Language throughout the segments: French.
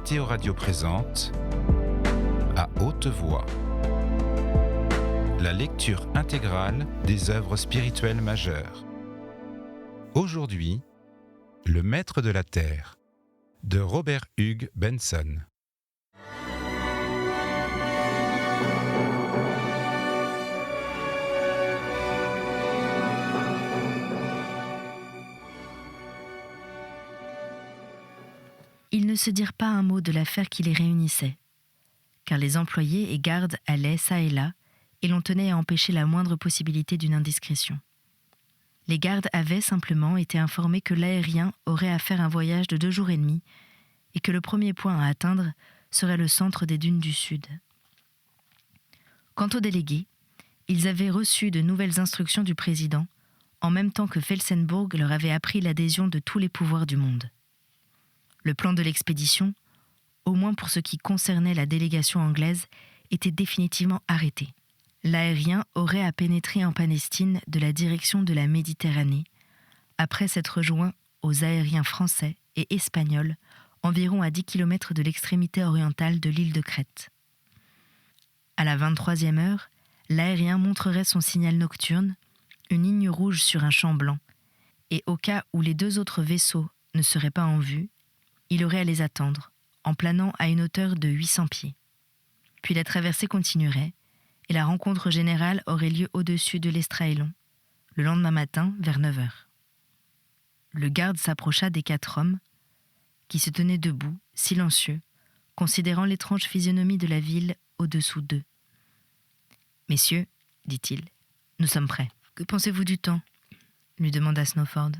Mathéo Radio présente À haute voix la lecture intégrale des œuvres spirituelles majeures. Aujourd'hui, Le Maître de la Terre de Robert Hugh Benson. Ils ne se dirent pas un mot de l'affaire qui les réunissait, car les employés et gardes allaient çà et là, et l'on tenait à empêcher la moindre possibilité d'une indiscrétion. Les gardes avaient simplement été informés que l'aérien aurait à faire un voyage de 2 jours et demi, et que le premier point à atteindre serait le centre des dunes du Sud. Quant aux délégués, ils avaient reçu de nouvelles instructions du président, en même temps que Felsenburgh leur avait appris l'adhésion de tous les pouvoirs du monde. Le plan de l'expédition, au moins pour ce qui concernait la délégation anglaise, était définitivement arrêté. L'aérien aurait à pénétrer en Palestine de la direction de la Méditerranée, après s'être joint aux aériens français et espagnols, environ à 10 km de l'extrémité orientale de l'île de Crète. À la 23e heure, l'aérien montrerait son signal nocturne, une ligne rouge sur un champ blanc, et au cas où les 2 autres vaisseaux ne seraient pas en vue, il aurait à les attendre, en planant à une hauteur de 800 pieds. Puis la traversée continuerait, et la rencontre générale aurait lieu au-dessus de l'Esdraélon, le lendemain matin vers 9 heures. Le garde s'approcha des 4 hommes, qui se tenaient debout, silencieux, considérant l'étrange physionomie de la ville au-dessous d'eux. « Messieurs, dit-il, nous sommes prêts. Que pensez-vous du temps ?» lui demanda Snowford.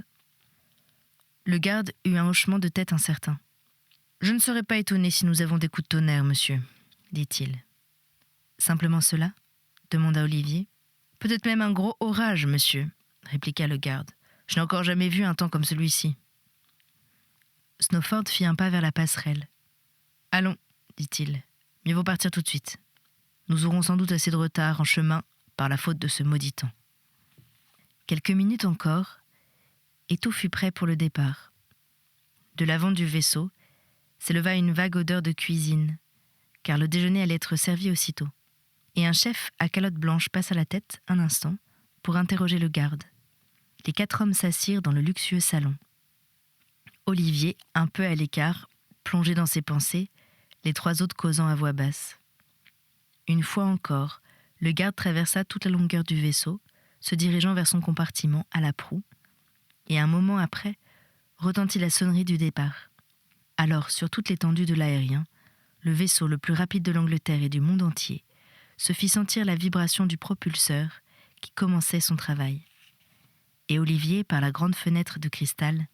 Le garde eut un hochement de tête incertain. « Je ne serais pas étonné si nous avons des coups de tonnerre, monsieur, » dit-il. « Simplement cela ?» demanda Olivier. « Peut-être même un gros orage, monsieur, » répliqua le garde. « Je n'ai encore jamais vu un temps comme celui-ci. » Snowford fit un pas vers la passerelle. « Allons, dit-il, mieux vaut partir tout de suite. Nous aurons sans doute assez de retard en chemin par la faute de ce maudit temps. » Quelques minutes encore, et tout fut prêt pour le départ. De l'avant du vaisseau s'éleva une vague odeur de cuisine, car le déjeuner allait être servi aussitôt. Et un chef à calotte blanche passa la tête un instant pour interroger le garde. Les 4 hommes s'assirent dans le luxueux salon. Olivier, un peu à l'écart, plongé dans ses pensées, les 3 autres causant à voix basse. Une fois encore, le garde traversa toute la longueur du vaisseau, se dirigeant vers son compartiment à la proue, et un moment après, retentit la sonnerie du départ. Alors, sur toute l'étendue de l'aérien, le vaisseau le plus rapide de l'Angleterre et du monde entier se fit sentir la vibration du propulseur qui commençait son travail. Et Olivier, par la grande fenêtre de cristal,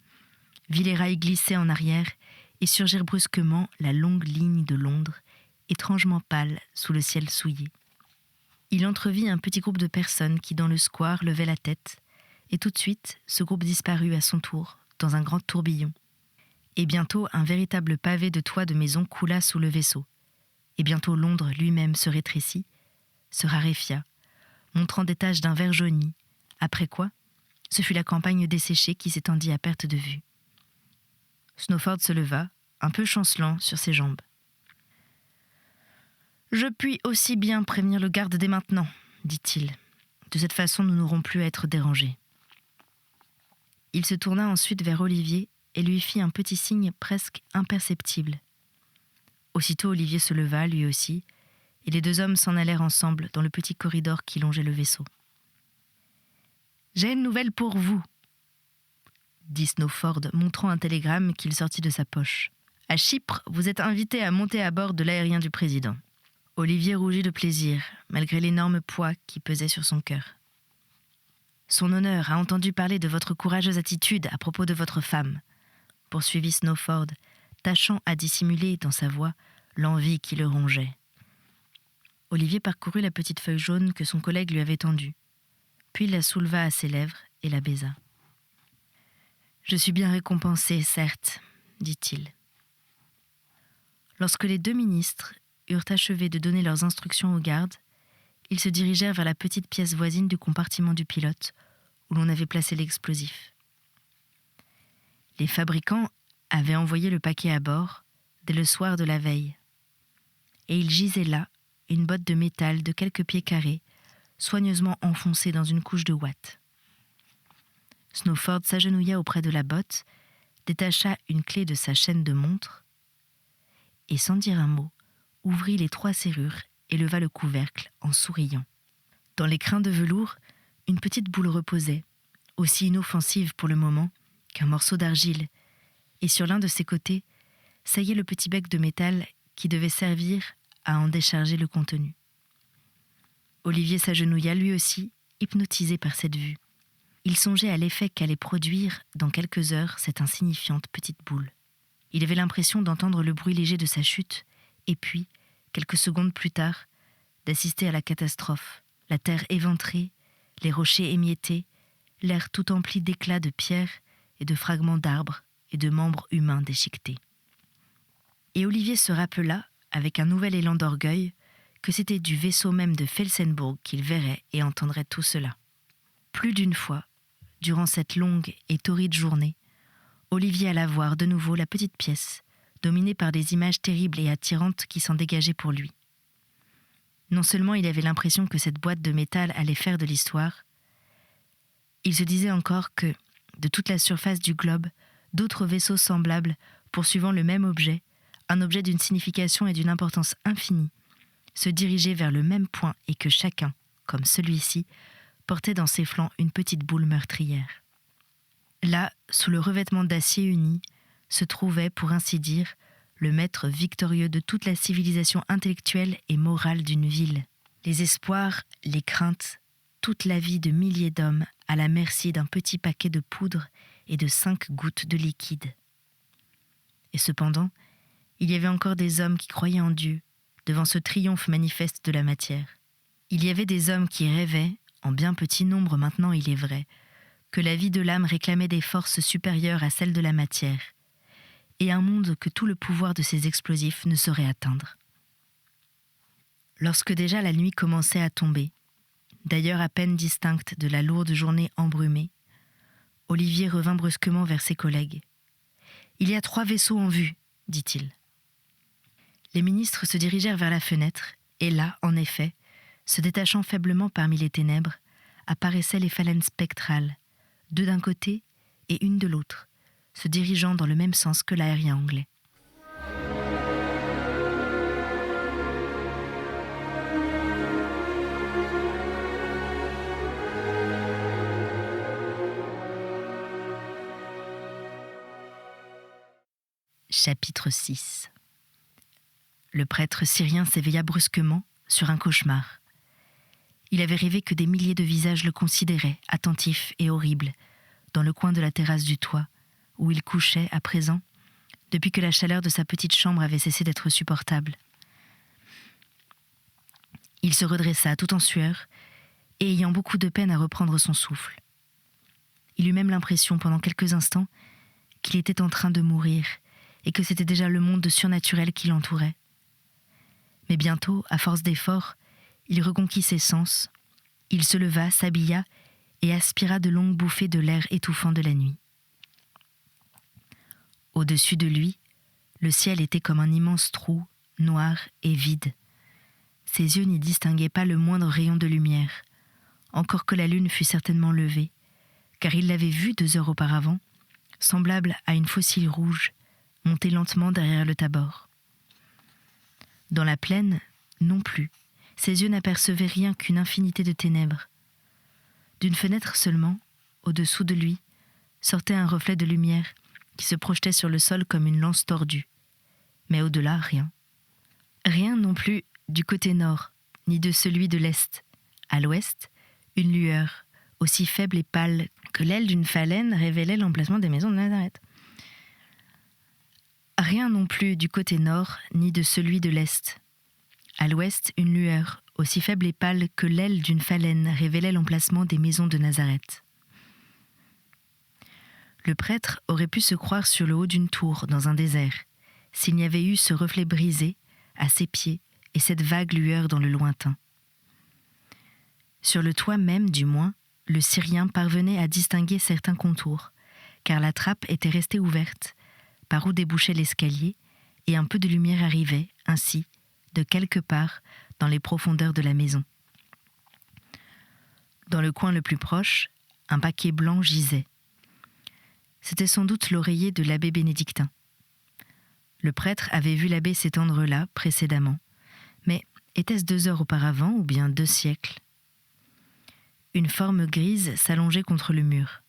vit les rails glisser en arrière et surgir brusquement la longue ligne de Londres, étrangement pâle sous le ciel souillé. Il entrevit un petit groupe de personnes qui, dans le square, levaient la tête, et tout de suite, ce groupe disparut à son tour, dans un grand tourbillon. Et bientôt, un véritable pavé de toits de maison coula sous le vaisseau. Et bientôt, Londres lui-même se rétrécit, se raréfia, montrant des taches d'un vert jauni, après quoi, ce fut la campagne desséchée qui s'étendit à perte de vue. Snowford se leva, un peu chancelant sur ses jambes. « Je puis aussi bien prévenir le garde dès maintenant, » dit-il. « De cette façon, nous n'aurons plus à être dérangés. » Il se tourna ensuite vers Olivier et lui fit un petit signe presque imperceptible. Aussitôt, Olivier se leva, lui aussi, et les 2 hommes s'en allèrent ensemble dans le petit corridor qui longeait le vaisseau. « J'ai une nouvelle pour vous, » dit Snowford, montrant un télégramme qu'il sortit de sa poche. « À Chypre, vous êtes invité à monter à bord de l'aérien du président. » Olivier rougit de plaisir, malgré l'énorme poids qui pesait sur son cœur. « Son honneur a entendu parler de votre courageuse attitude à propos de votre femme, » poursuivit Snowford, tâchant à dissimuler dans sa voix l'envie qui le rongeait. Olivier parcourut la petite feuille jaune que son collègue lui avait tendue, puis la souleva à ses lèvres et la baisa. « Je suis bien récompensé, certes, » dit-il. Lorsque les 2 ministres eurent achevé de donner leurs instructions aux gardes, ils se dirigèrent vers la petite pièce voisine du compartiment du pilote, où l'on avait placé l'explosif. Les fabricants avaient envoyé le paquet à bord, dès le soir de la veille. Et il gisait là, une botte de métal de quelques pieds carrés, soigneusement enfoncée dans une couche de ouate. Snowford s'agenouilla auprès de la botte, détacha une clé de sa chaîne de montre et, sans dire un mot, ouvrit les 3 serrures et leva le couvercle en souriant. Dans l'écrin de velours, une petite boule reposait, aussi inoffensive pour le moment qu'un morceau d'argile, et sur l'un de ses côtés, saillait le petit bec de métal qui devait servir à en décharger le contenu. Olivier s'agenouilla lui aussi, hypnotisé par cette vue. Il songeait à l'effet qu'allait produire dans quelques heures cette insignifiante petite boule. Il avait l'impression d'entendre le bruit léger de sa chute, et puis, quelques secondes plus tard, d'assister à la catastrophe, la terre éventrée, les rochers émiettés, l'air tout empli d'éclats de pierres et de fragments d'arbres et de membres humains déchiquetés. Et Olivier se rappela, avec un nouvel élan d'orgueil, que c'était du vaisseau même de Felsenburg qu'il verrait et entendrait tout cela. Plus d'une fois, durant cette longue et torride journée, Olivier alla voir de nouveau la petite pièce, dominée par des images terribles et attirantes qui s'en dégageaient pour lui. Non seulement il avait l'impression que cette boîte de métal allait faire de l'histoire, il se disait encore que, de toute la surface du globe, d'autres vaisseaux semblables, poursuivant le même objet, un objet d'une signification et d'une importance infinie, se dirigeaient vers le même point et que chacun, comme celui-ci, portait dans ses flancs une petite boule meurtrière. Là, sous le revêtement d'acier uni, se trouvait, pour ainsi dire, le maître victorieux de toute la civilisation intellectuelle et morale d'une ville. Les espoirs, les craintes, toute la vie de milliers d'hommes à la merci d'un petit paquet de poudre et de 5 gouttes de liquide. Et cependant, il y avait encore des hommes qui croyaient en Dieu, devant ce triomphe manifeste de la matière. Il y avait des hommes qui rêvaient, en bien petit nombre maintenant il est vrai, que la vie de l'âme réclamait des forces supérieures à celles de la matière, et un monde que tout le pouvoir de ces explosifs ne saurait atteindre. Lorsque déjà la nuit commençait à tomber, d'ailleurs à peine distincte de la lourde journée embrumée, Olivier revint brusquement vers ses collègues. « Il y a 3 vaisseaux en vue, dit-il. » Les ministres se dirigèrent vers la fenêtre, et là, en effet, se détachant faiblement parmi les ténèbres, apparaissaient les phalanges spectrales, 2 d'un côté et une de l'autre, se dirigeant dans le même sens que l'aérien anglais. Chapitre 6. Le prêtre syrien s'éveilla brusquement sur un cauchemar. Il avait rêvé que des milliers de visages le considéraient, attentifs et horribles, dans le coin de la terrasse du toit, où il couchait, à présent, depuis que la chaleur de sa petite chambre avait cessé d'être supportable. Il se redressa tout en sueur, et ayant beaucoup de peine à reprendre son souffle. Il eut même l'impression, pendant quelques instants, qu'il était en train de mourir, et que c'était déjà le monde surnaturel qui l'entourait. Mais bientôt, à force d'efforts, il reconquit ses sens, il se leva, s'habilla, et aspira de longues bouffées de l'air étouffant de la nuit. Au-dessus de lui, le ciel était comme un immense trou, noir et vide. Ses yeux n'y distinguaient pas le moindre rayon de lumière, encore que la lune fût certainement levée, car il l'avait vue 2 heures auparavant, semblable à une faucille rouge, monter lentement derrière le Tabor. Dans la plaine, non plus, ses yeux n'apercevaient rien qu'une infinité de ténèbres. D'une fenêtre seulement, au-dessous de lui, sortait un reflet de lumière qui se projetait sur le sol comme une lance tordue. Mais au-delà, rien. Rien non plus du côté nord, ni de celui de l'est. À l'ouest, une lueur, aussi faible et pâle que l'aile d'une phalène, révélait l'emplacement des maisons de Nazareth. Rien non plus du côté nord, ni de celui de l'est. À l'ouest, une lueur, aussi faible et pâle que l'aile d'une phalène, révélait l'emplacement des maisons de Nazareth. Le prêtre aurait pu se croire sur le haut d'une tour, dans un désert, s'il n'y avait eu ce reflet brisé, à ses pieds, et cette vague lueur dans le lointain. Sur le toit même, du moins, le Syrien parvenait à distinguer certains contours, car la trappe était restée ouverte, par où débouchait l'escalier, et un peu de lumière arrivait, ainsi, de quelque part, dans les profondeurs de la maison. Dans le coin le plus proche, un paquet blanc gisait. C'était sans doute l'oreiller de l'abbé bénédictin. Le prêtre avait vu l'abbé s'étendre là, précédemment. Mais était-ce 2 heures auparavant ou bien 2 siècles ? Une forme grise s'allongeait contre le mur,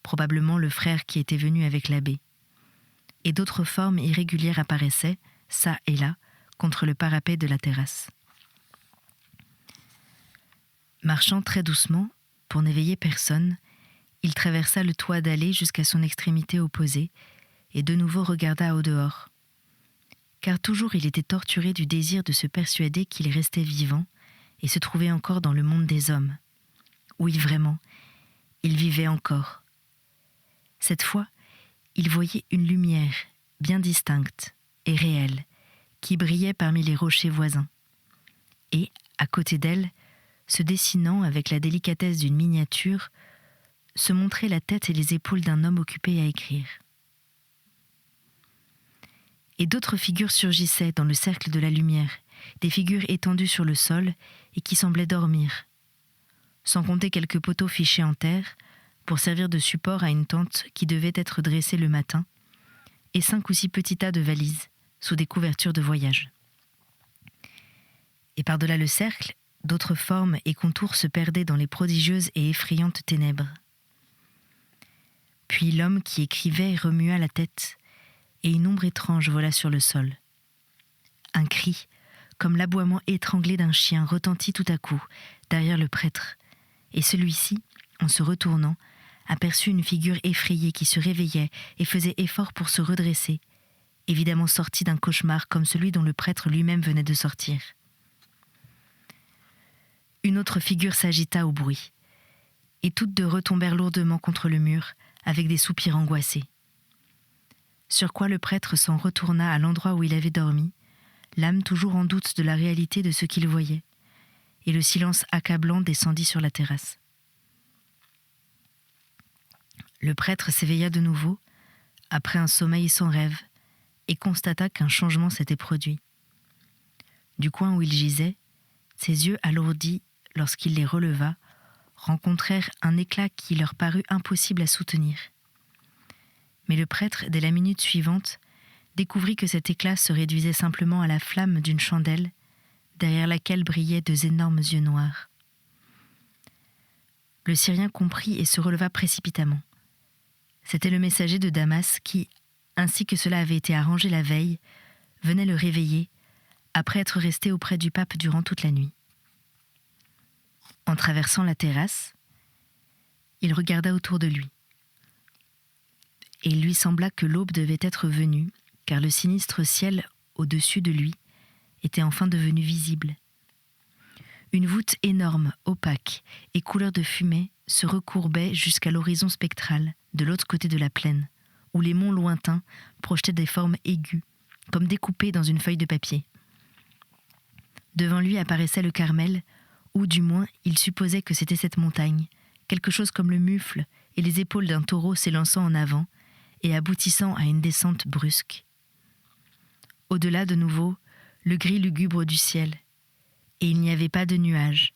probablement le frère qui était venu avec l'abbé. Et d'autres formes irrégulières apparaissaient, çà et là, contre le parapet de la terrasse. Marchant très doucement, pour n'éveiller personne, il traversa le toit d'allée jusqu'à son extrémité opposée et de nouveau regarda au dehors. Car toujours il était torturé du désir de se persuader qu'il restait vivant et se trouvait encore dans le monde des hommes. Oui, vraiment, il vivait encore. Cette fois, il voyait une lumière bien distincte et réelle qui brillait parmi les rochers voisins. Et, à côté d'elle, se dessinant avec la délicatesse d'une miniature, se montrait la tête et les épaules d'un homme occupé à écrire. Et d'autres figures surgissaient dans le cercle de la lumière, des figures étendues sur le sol et qui semblaient dormir, sans compter quelques poteaux fichés en terre pour servir de support à une tente qui devait être dressée le matin, et 5 ou 6 petits tas de valises sous des couvertures de voyage. Et par-delà le cercle, d'autres formes et contours se perdaient dans les prodigieuses et effrayantes ténèbres. Puis l'homme qui écrivait remua la tête, et une ombre étrange vola sur le sol. Un cri, comme l'aboiement étranglé d'un chien, retentit tout à coup, derrière le prêtre, et celui-ci, en se retournant, aperçut une figure effrayée qui se réveillait et faisait effort pour se redresser, évidemment sortie d'un cauchemar comme celui dont le prêtre lui-même venait de sortir. Une autre figure s'agita au bruit, et toutes deux retombèrent lourdement contre le mur, avec des soupirs angoissés. Sur quoi le prêtre s'en retourna à l'endroit où il avait dormi, l'âme toujours en doute de la réalité de ce qu'il voyait, et le silence accablant descendit sur la terrasse. Le prêtre s'éveilla de nouveau, après un sommeil sans rêve, et constata qu'un changement s'était produit. Du coin où il gisait, ses yeux alourdis lorsqu'il les releva, rencontrèrent un éclat qui leur parut impossible à soutenir. Mais le prêtre, dès la minute suivante, découvrit que cet éclat se réduisait simplement à la flamme d'une chandelle, derrière laquelle brillaient 2 énormes yeux noirs. Le Syrien comprit et se releva précipitamment. C'était le messager de Damas qui, ainsi que cela avait été arrangé la veille, venait le réveiller, après être resté auprès du pape durant toute la nuit. En traversant la terrasse, il regarda autour de lui. Et il lui sembla que l'aube devait être venue, car le sinistre ciel au-dessus de lui était enfin devenu visible. Une voûte énorme, opaque et couleur de fumée se recourbait jusqu'à l'horizon spectral, de l'autre côté de la plaine, où les monts lointains projetaient des formes aiguës, comme découpées dans une feuille de papier. Devant lui apparaissait le Carmel, ou du moins il supposait que c'était cette montagne, quelque chose comme le mufle et les épaules d'un taureau s'élançant en avant et aboutissant à une descente brusque. Au-delà, de nouveau, le gris lugubre du ciel, et il n'y avait pas de nuages,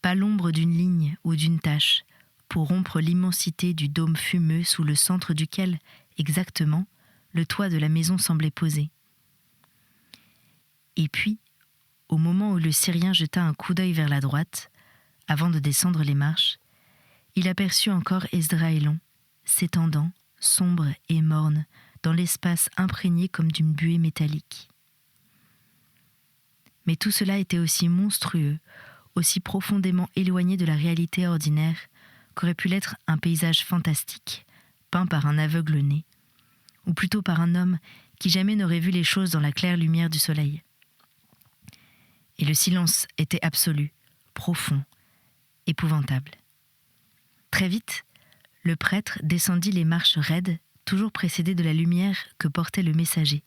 pas l'ombre d'une ligne ou d'une tache, pour rompre l'immensité du dôme fumeux sous le centre duquel, exactement, le toit de la maison semblait posé. Et puis, au moment où le Syrien jeta un coup d'œil vers la droite, avant de descendre les marches, il aperçut encore Esdraélon, s'étendant, sombre et morne, dans l'espace imprégné comme d'une buée métallique. Mais tout cela était aussi monstrueux, aussi profondément éloigné de la réalité ordinaire qu'aurait pu l'être un paysage fantastique, peint par un aveugle né, ou plutôt par un homme qui jamais n'aurait vu les choses dans la claire lumière du soleil. Et le silence était absolu, profond, épouvantable. Très vite, le prêtre descendit les marches raides, toujours précédé de la lumière que portait le messager.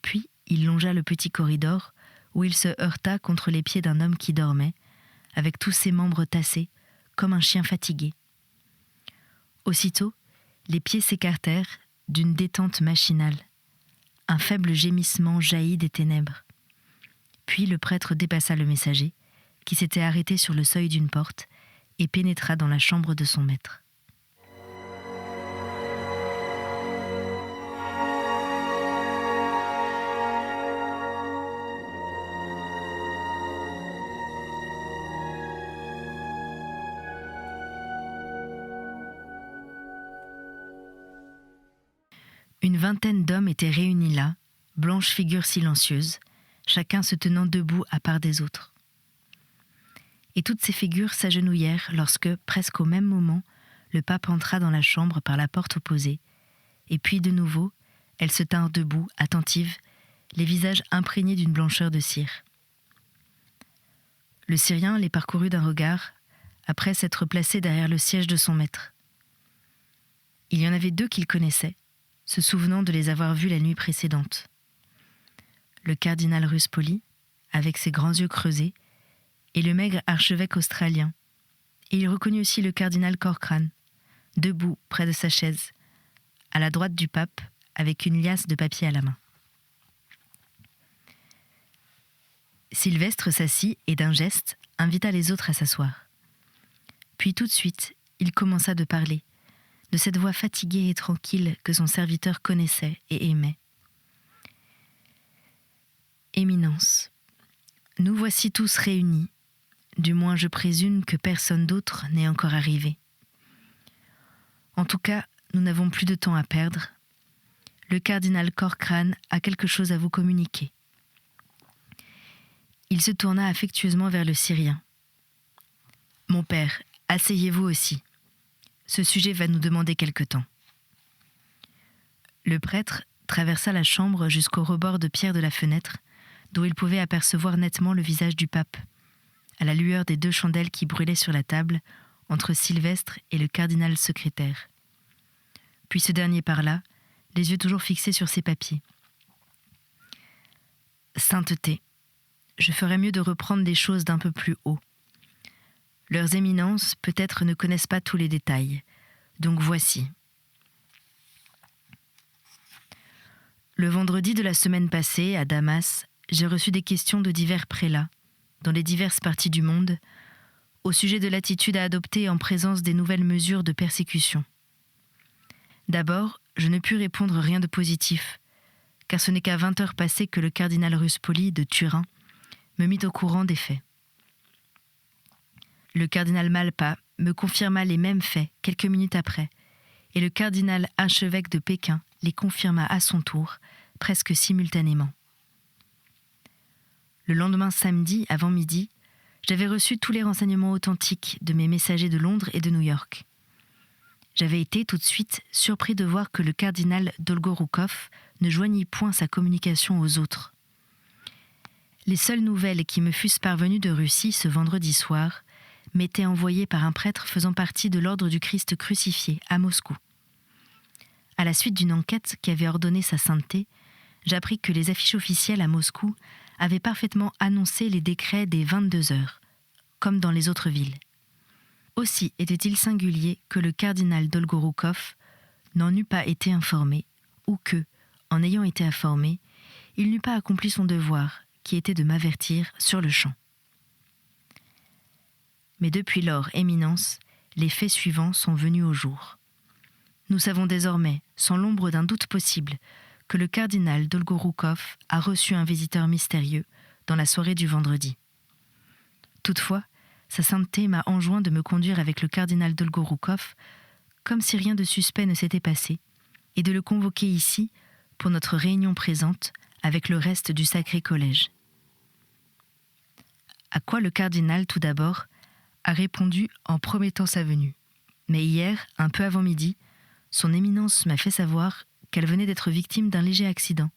Puis il longea le petit corridor, où il se heurta contre les pieds d'un homme qui dormait, avec tous ses membres tassés, comme un chien fatigué. Aussitôt, les pieds s'écartèrent d'une détente machinale. un faible gémissement jaillit des ténèbres. Puis le prêtre dépassa le messager, qui s'était arrêté sur le seuil d'une porte, et pénétra dans la chambre de son maître. Une vingtaine d'hommes étaient réunis là, blanches figures silencieuses, chacun se tenant debout à part des autres. Et toutes ces figures s'agenouillèrent lorsque, presque au même moment, le pape entra dans la chambre par la porte opposée, et puis de nouveau, elles se tinrent debout, attentives, les visages imprégnés d'une blancheur de cire. Le Syrien les parcourut d'un regard, après s'être placé derrière le siège de son maître. Il y en avait deux qu'il connaissait, se souvenant de les avoir vus la nuit précédente. Le cardinal Ruspoli, avec ses grands yeux creusés, et le maigre archevêque australien. Et il reconnut aussi le cardinal Corkran, debout près de sa chaise, à la droite du pape, avec une liasse de papier à la main. Sylvestre s'assit et d'un geste invita les autres à s'asseoir. Puis tout de suite, il commença de parler, de cette voix fatiguée et tranquille que son serviteur connaissait et aimait. « Éminence, nous voici tous réunis, du moins je présume que personne d'autre n'est encore arrivé. En tout cas, nous n'avons plus de temps à perdre. Le cardinal Corkran a quelque chose à vous communiquer. » Il se tourna affectueusement vers le Syrien. « Mon père, asseyez-vous aussi. Ce sujet va nous demander quelque temps. » Le prêtre traversa la chambre jusqu'au rebord de pierre de la fenêtre, d'où il pouvait apercevoir nettement le visage du pape, à la lueur des deux chandelles qui brûlaient sur la table, entre Sylvestre et le cardinal secrétaire. Puis ce dernier parla, les yeux toujours fixés sur ses papiers. « Sainteté, je ferais mieux de reprendre des choses d'un peu plus haut. Leurs éminences, peut-être, ne connaissent pas tous les détails. Donc voici. Le vendredi de la semaine passée, à Damas, j'ai reçu des questions de divers prélats, dans les diverses parties du monde, au sujet de l'attitude à adopter en présence des nouvelles mesures de persécution. D'abord, je ne pus répondre rien de positif, car ce n'est qu'à 20 heures passées que le cardinal Ruspoli de Turin me mit au courant des faits. Le cardinal Malpa me confirma les mêmes faits quelques minutes après, et le cardinal archevêque de Pékin les confirma à son tour, presque simultanément. Le lendemain samedi, avant midi, j'avais reçu tous les renseignements authentiques de mes messagers de Londres et de New York. J'avais été tout de suite surpris de voir que le cardinal Dolgoroukoff ne joignit point sa communication aux autres. Les seules nouvelles qui me fussent parvenues de Russie ce vendredi soir m'était envoyé par un prêtre faisant partie de l'ordre du Christ crucifié à Moscou. À la suite d'une enquête qui avait ordonné sa sainteté, j'appris que les affiches officielles à Moscou avaient parfaitement annoncé les décrets des 22 heures, comme dans les autres villes. Aussi était-il singulier que le cardinal Dolgoroukoff n'en eût pas été informé, ou que, en ayant été informé, il n'eût pas accompli son devoir, qui était de m'avertir sur le champ. Mais depuis lors, Éminence, les faits suivants sont venus au jour. Nous savons désormais, sans l'ombre d'un doute possible, que le cardinal Dolgoroukoff a reçu un visiteur mystérieux dans la soirée du vendredi. Toutefois, sa sainteté m'a enjoint de me conduire avec le cardinal Dolgoroukoff comme si rien de suspect ne s'était passé, et de le convoquer ici pour notre réunion présente avec le reste du Sacré Collège. À quoi le cardinal, tout d'abord, a répondu en promettant sa venue. Mais hier, un peu avant midi, son éminence m'a fait savoir qu'elle venait d'être victime d'un léger accident,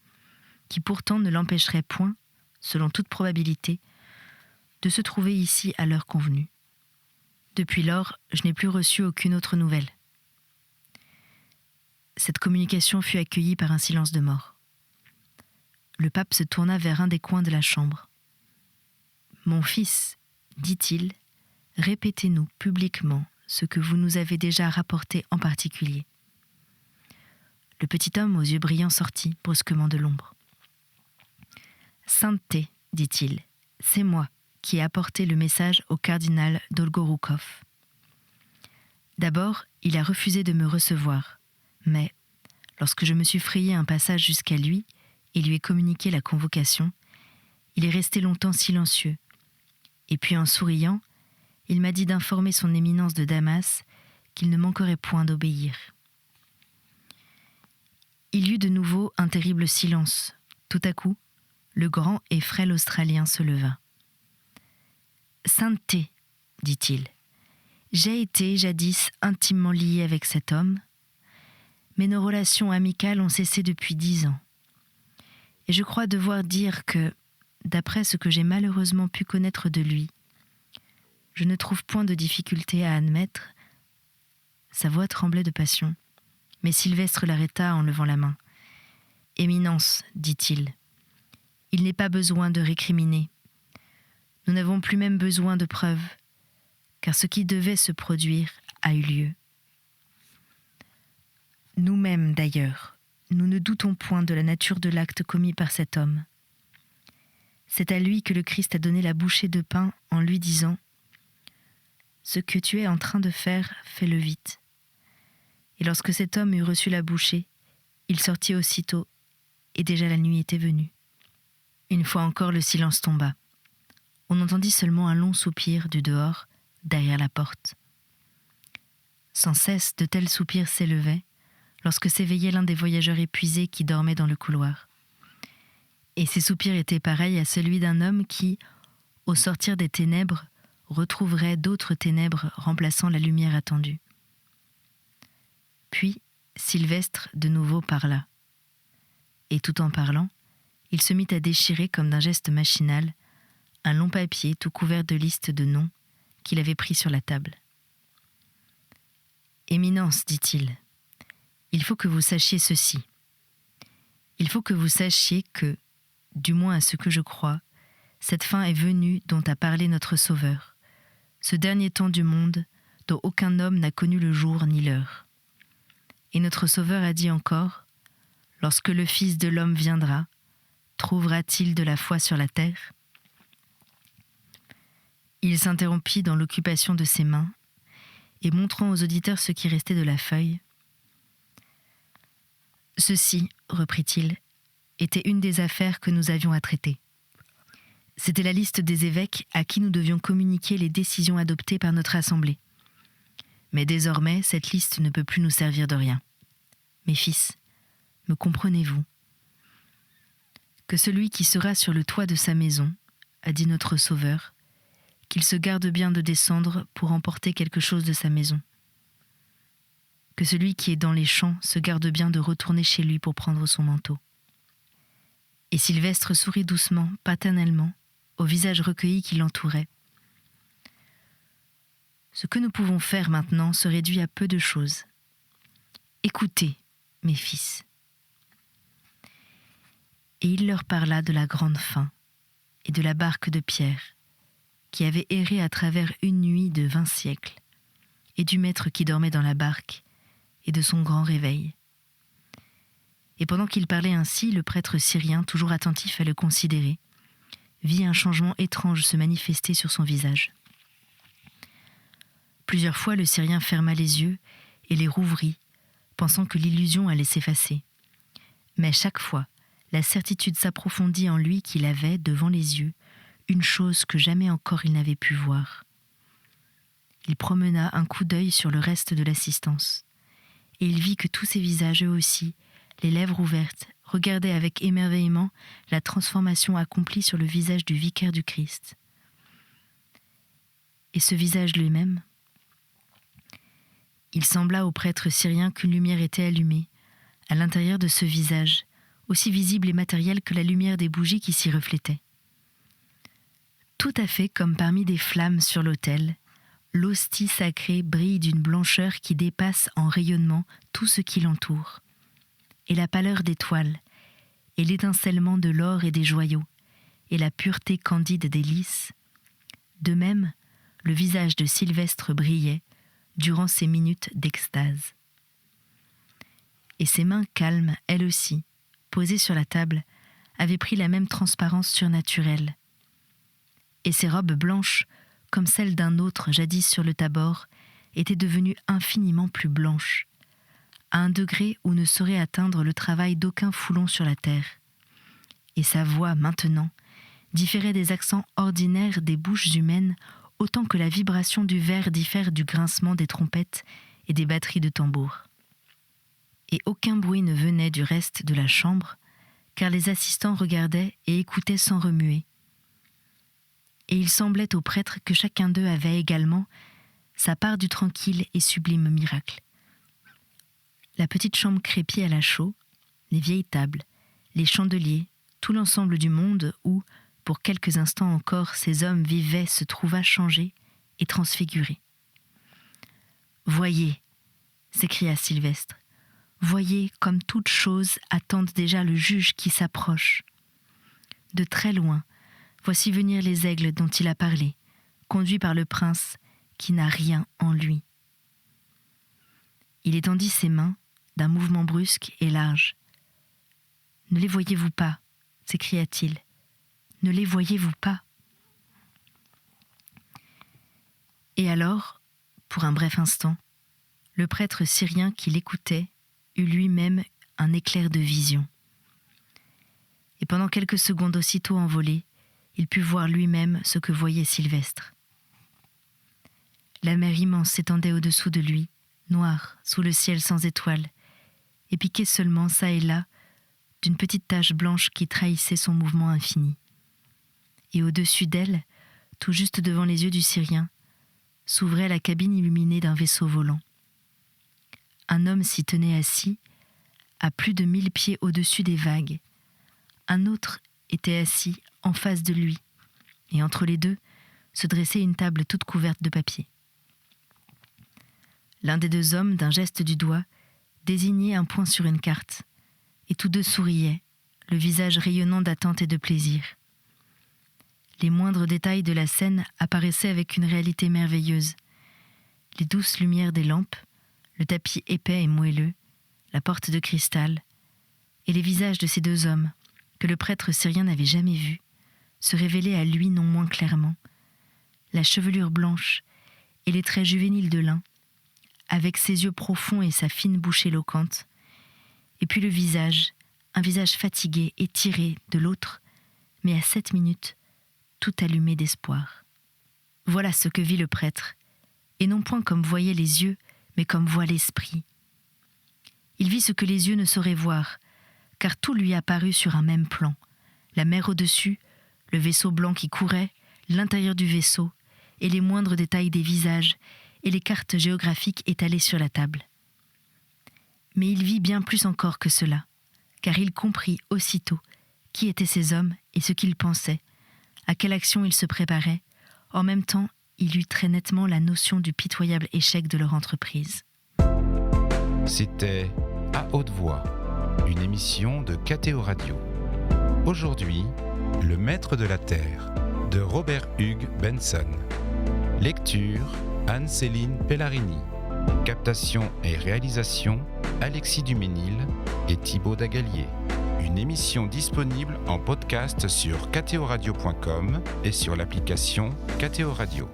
qui pourtant ne l'empêcherait point, selon toute probabilité, de se trouver ici à l'heure convenue. Depuis lors, je n'ai plus reçu aucune autre nouvelle. Cette communication fut accueillie par un silence de mort. Le pape se tourna vers un des coins de la chambre. « Mon fils, dit-il, répétez-nous publiquement ce que vous nous avez déjà rapporté en particulier. » le petit homme aux yeux brillants sortit brusquement de l'ombre. « Sainteté, dit-il, c'est moi qui ai apporté le message au cardinal Dolgorukov. D'abord, il a refusé de me recevoir, mais lorsque je me suis frayé un passage jusqu'à lui et lui ai communiqué la convocation, il est resté longtemps silencieux. Et puis en souriant, il m'a dit d'informer son éminence de Damas qu'il ne manquerait point d'obéir. » Il y eut de nouveau un terrible silence. Tout à coup, le grand et frêle Australien se leva. « Sainteté, dit-il, j'ai été jadis intimement lié avec cet homme, mais nos relations amicales ont cessé depuis 10 ans. Et je crois devoir dire que, d'après ce que j'ai malheureusement pu connaître de lui, je ne trouve point de difficulté à admettre. » Sa voix tremblait de passion, mais Sylvestre l'arrêta en levant la main. « Éminence, dit-il, il n'est pas besoin de récriminer. Nous n'avons plus même besoin de preuves, car ce qui devait se produire a eu lieu. Nous-mêmes, d'ailleurs, nous ne doutons point de la nature de l'acte commis par cet homme. C'est à lui que le Christ a donné la bouchée de pain en lui disant « Ce que tu es en train de faire, fais-le vite. » Et lorsque cet homme eut reçu la bouchée, il sortit aussitôt, et déjà la nuit était venue. Une fois encore, le silence tomba. On entendit seulement un long soupir du dehors, derrière la porte. Sans cesse, de tels soupirs s'élevaient, lorsque s'éveillait l'un des voyageurs épuisés qui dormait dans le couloir. Et ces soupirs étaient pareils à celui d'un homme qui, au sortir des ténèbres, retrouverait d'autres ténèbres remplaçant la lumière attendue. Puis, Sylvestre de nouveau parla. Et tout en parlant, il se mit à déchirer comme d'un geste machinal un long papier tout couvert de listes de noms qu'il avait pris sur la table. « Éminence, dit-il, il faut que vous sachiez ceci. Il faut que vous sachiez que, du moins à ce que je crois, cette fin est venue dont a parlé notre Sauveur, ce dernier temps du monde dont aucun homme n'a connu le jour ni l'heure. Et notre Sauveur a dit encore, « Lorsque le Fils de l'homme viendra, trouvera-t-il de la foi sur la terre ?» Il s'interrompit dans l'occupation de ses mains, et montrant aux auditeurs ce qui restait de la feuille, « Ceci, reprit-il, était une des affaires que nous avions à traiter. C'était la liste des évêques à qui nous devions communiquer les décisions adoptées par notre assemblée. Mais désormais, cette liste ne peut plus nous servir de rien. Mes fils, me comprenez-vous ? Que celui qui sera sur le toit de sa maison, a dit notre Sauveur, qu'il se garde bien de descendre pour emporter quelque chose de sa maison. Que celui qui est dans les champs se garde bien de retourner chez lui pour prendre son manteau. » Et Sylvestre sourit doucement, paternellement, au visage recueilli qui l'entourait. « Ce que nous pouvons faire maintenant se réduit à peu de choses. Écoutez, mes fils. » Et il leur parla de la grande faim et de la barque de pierre qui avait erré à travers une nuit de 20 siècles, et du maître qui dormait dans la barque, et de son grand réveil. Et pendant qu'il parlait ainsi, le prêtre syrien, toujours attentif à le considérer, vit un changement étrange se manifester sur son visage. Plusieurs fois, le Syrien ferma les yeux et les rouvrit, pensant que l'illusion allait s'effacer. Mais chaque fois, la certitude s'approfondit en lui qu'il avait, devant les yeux, une chose que jamais encore il n'avait pu voir. Il promena un coup d'œil sur le reste de l'assistance, et il vit que tous ces visages, eux aussi, les lèvres ouvertes, regardaient avec émerveillement la transformation accomplie sur le visage du vicaire du Christ. Et ce visage lui-même, il sembla au prêtre syrien qu'une lumière était allumée, à l'intérieur de ce visage, aussi visible et matériel que la lumière des bougies qui s'y reflétaient. Tout à fait comme parmi des flammes sur l'autel, l'hostie sacrée brille d'une blancheur qui dépasse en rayonnement tout ce qui l'entoure. Et la pâleur des toiles, et l'étincellement de l'or et des joyaux, et la pureté candide des lys. De même, le visage de Sylvestre brillait durant ces minutes d'extase. et ses mains calmes, elles aussi, posées sur la table, avaient pris la même transparence surnaturelle. Et ses robes blanches, comme celles d'un autre jadis sur le Tabor, étaient devenues infiniment plus blanches, à un degré où ne saurait atteindre le travail d'aucun foulon sur la terre. Et sa voix, maintenant, différait des accents ordinaires des bouches humaines autant que la vibration du verre diffère du grincement des trompettes et des batteries de tambours. Et aucun bruit ne venait du reste de la chambre, car les assistants regardaient et écoutaient sans remuer. Et il semblait aux prêtres que chacun d'eux avait également sa part du tranquille et sublime miracle. La petite chambre crépie à la chaux, les vieilles tables, les chandeliers, tout l'ensemble du monde où, pour quelques instants encore, ces hommes vivaient se trouva changé et transfiguré. « Voyez !» s'écria Sylvestre. « Voyez comme toutes choses attendent déjà le juge qui s'approche. De très loin, voici venir les aigles dont il a parlé, conduits par le prince qui n'a rien en lui. » Il étendit ses mains d'un mouvement brusque et large. « Ne les voyez-vous pas ?» s'écria-t-il. « Ne les voyez-vous pas ?» Et alors, pour un bref instant, le prêtre syrien qui l'écoutait eut lui-même un éclair de vision. Et pendant quelques secondes aussitôt envolées, il put voir lui-même ce que voyait Sylvestre. La mer immense s'étendait au-dessous de lui, noire, sous le ciel sans étoiles, et piquée seulement, çà et là, d'une petite tache blanche qui trahissait son mouvement infini. Et au-dessus d'elle, tout juste devant les yeux du Syrien, s'ouvrait la cabine illuminée d'un vaisseau volant. Un homme s'y tenait assis, à plus de 1000 pieds au-dessus des vagues. Un autre était assis en face de lui, et entre les deux se dressait une table toute couverte de papier. L'un des deux hommes, d'un geste du doigt, désignait un point sur une carte, et tous deux souriaient, le visage rayonnant d'attente et de plaisir. Les moindres détails de la scène apparaissaient avec une réalité merveilleuse. Les douces lumières des lampes, le tapis épais et moelleux, la porte de cristal, et les visages de ces deux hommes, que le prêtre syrien n'avait jamais vus, se révélaient à lui non moins clairement. La chevelure blanche et les traits juvéniles de l'un, avec ses yeux profonds et sa fine bouche éloquente, et puis le visage, un visage fatigué, étiré de l'autre, mais à 7 minutes, tout allumé d'espoir. Voilà ce que vit le prêtre, et non point comme voyaient les yeux, mais comme voit l'esprit. Il vit ce que les yeux ne sauraient voir, car tout lui apparut sur un même plan. La mer au-dessus, le vaisseau blanc qui courait, l'intérieur du vaisseau, et les moindres détails des visages, et les cartes géographiques étalées sur la table. Mais il vit bien plus encore que cela, car il comprit aussitôt qui étaient ces hommes et ce qu'ils pensaient, à quelle action ils se préparaient. En même temps, il eut très nettement la notion du pitoyable échec de leur entreprise. C'était À haute voix, une émission de KTO Radio. Aujourd'hui, Le Maître de la Terre, de Robert Hugues Benson. Lecture, Anne-Céline Pellarini. Captation et réalisation, Alexis Duménil et Thibaut Dagalier. Une émission disponible en podcast sur ktoradio.com et sur l'application KTO Radio.